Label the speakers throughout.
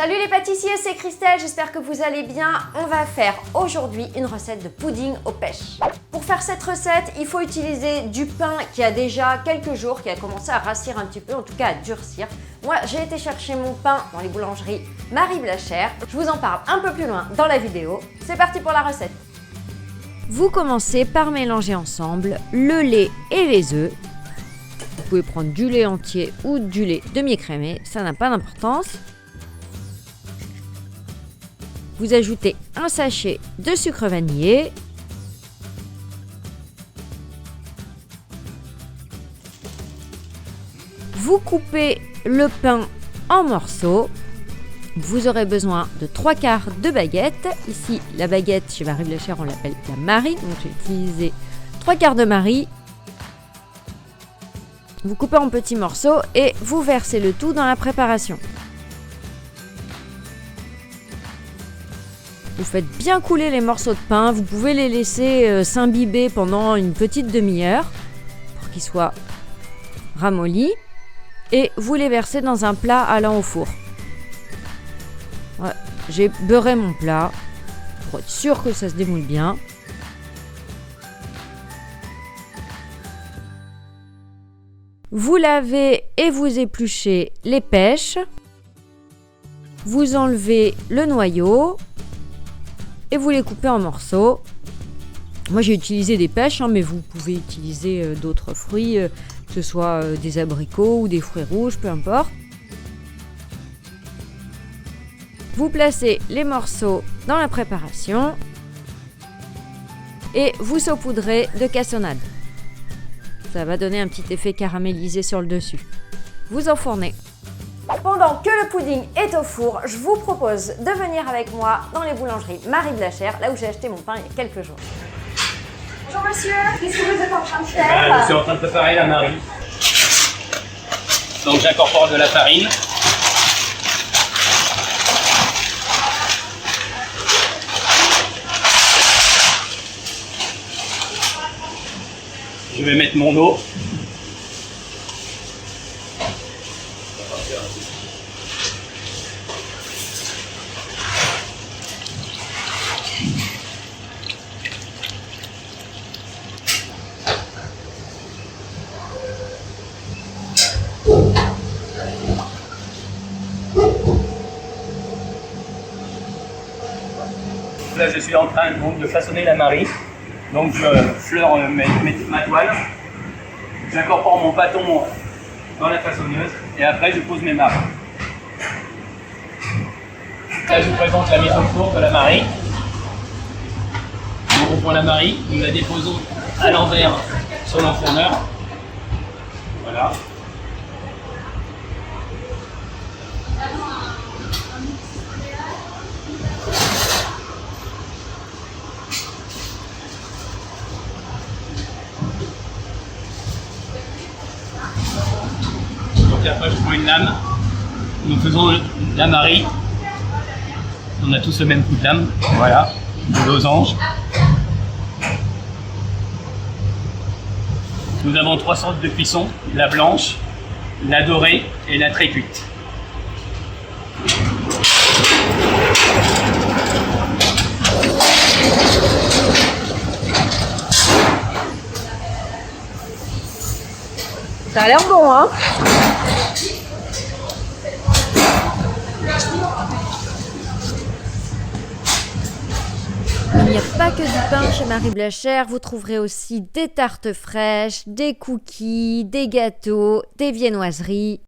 Speaker 1: Salut les pâtissiers, c'est Christelle, j'espère que vous allez bien. On va faire aujourd'hui une recette de pudding aux pêches. Pour faire cette recette, il faut utiliser du pain qui a déjà quelques jours, qui a commencé à rassir un petit peu, en tout cas à durcir. Moi, j'ai été chercher mon pain dans les boulangeries Marie Blachère. Je vous en parle un peu plus loin dans la vidéo. C'est parti pour la recette. Vous commencez par mélanger ensemble le lait et les œufs. Vous pouvez prendre du lait entier ou du lait demi-écrémé, ça n'a pas d'importance. Vous ajoutez un sachet de sucre vanillé. Vous coupez le pain en morceaux. Vous aurez besoin de 3/4 de baguette. Ici, la baguette chez Marie Blachère, on l'appelle la Marie. Donc, j'ai utilisé 3/4 de Marie. Vous coupez en petits morceaux et vous versez le tout dans la préparation. Vous faites bien couler les morceaux de pain. Vous pouvez les laisser s'imbiber pendant une petite demi-heure pour qu'ils soient ramollis. Et vous les versez dans un plat allant au four. Ouais, j'ai beurré mon plat pour être sûr que ça se démoule bien. Vous lavez et vous épluchez les pêches. Vous enlevez le noyau et vous les coupez en morceaux. Moi j'ai utilisé des pêches, mais vous pouvez utiliser d'autres fruits, que ce soit des abricots ou des fruits rouges, peu importe. Vous placez les morceaux dans la préparation et vous saupoudrez de cassonade. Ça va donner un petit effet caramélisé sur le dessus. Vous enfournez. Pendant que le pudding est au four, je vous propose de venir avec moi dans les boulangeries Marie Blachère, là où j'ai acheté mon pain il y a quelques jours. Bonjour monsieur, qu'est-ce que vous êtes en train de faire?
Speaker 2: Je suis en train de préparer la Marie. Donc j'incorpore de la farine. Je vais mettre mon eau. Là, je suis en train donc, de façonner la Marie. Donc, je fleure ma toile. J'incorpore mon bâton dans la façonneuse et après, je pose mes marques. Là, je vous présente la mise au four de la Marie. On reprend la Marie, nous la déposons à l'envers sur l'enfourneur. Voilà. Donc après je prends une lame, nous faisons la Marie, on a tous le même coup de lame, voilà, de losange. Nous avons 3 sortes de cuisson, la blanche, la dorée et la très cuite.
Speaker 1: Ça a l'air bon, hein? Il n'y a pas que du pain chez Marie Blachère, vous trouverez aussi des tartes fraîches, des cookies, des gâteaux, des viennoiseries.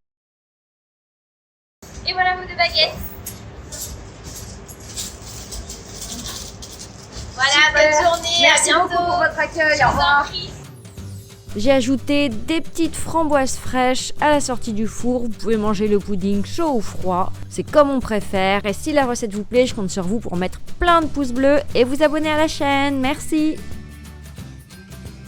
Speaker 3: Et voilà vos 2 baguettes. Voilà, bonne journée,
Speaker 1: Merci
Speaker 3: à bientôt.
Speaker 1: beaucoup pour votre accueil, au revoir. J'ai ajouté des petites framboises fraîches à la sortie du four. Vous pouvez manger le pudding chaud ou froid, c'est comme on préfère. Et si la recette vous plaît, je compte sur vous pour mettre plein de pouces bleus et vous abonner à la chaîne. Merci.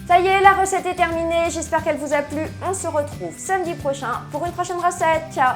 Speaker 1: Ça y est, la recette est terminée. J'espère qu'elle vous a plu. On se retrouve samedi prochain pour une prochaine recette. Ciao.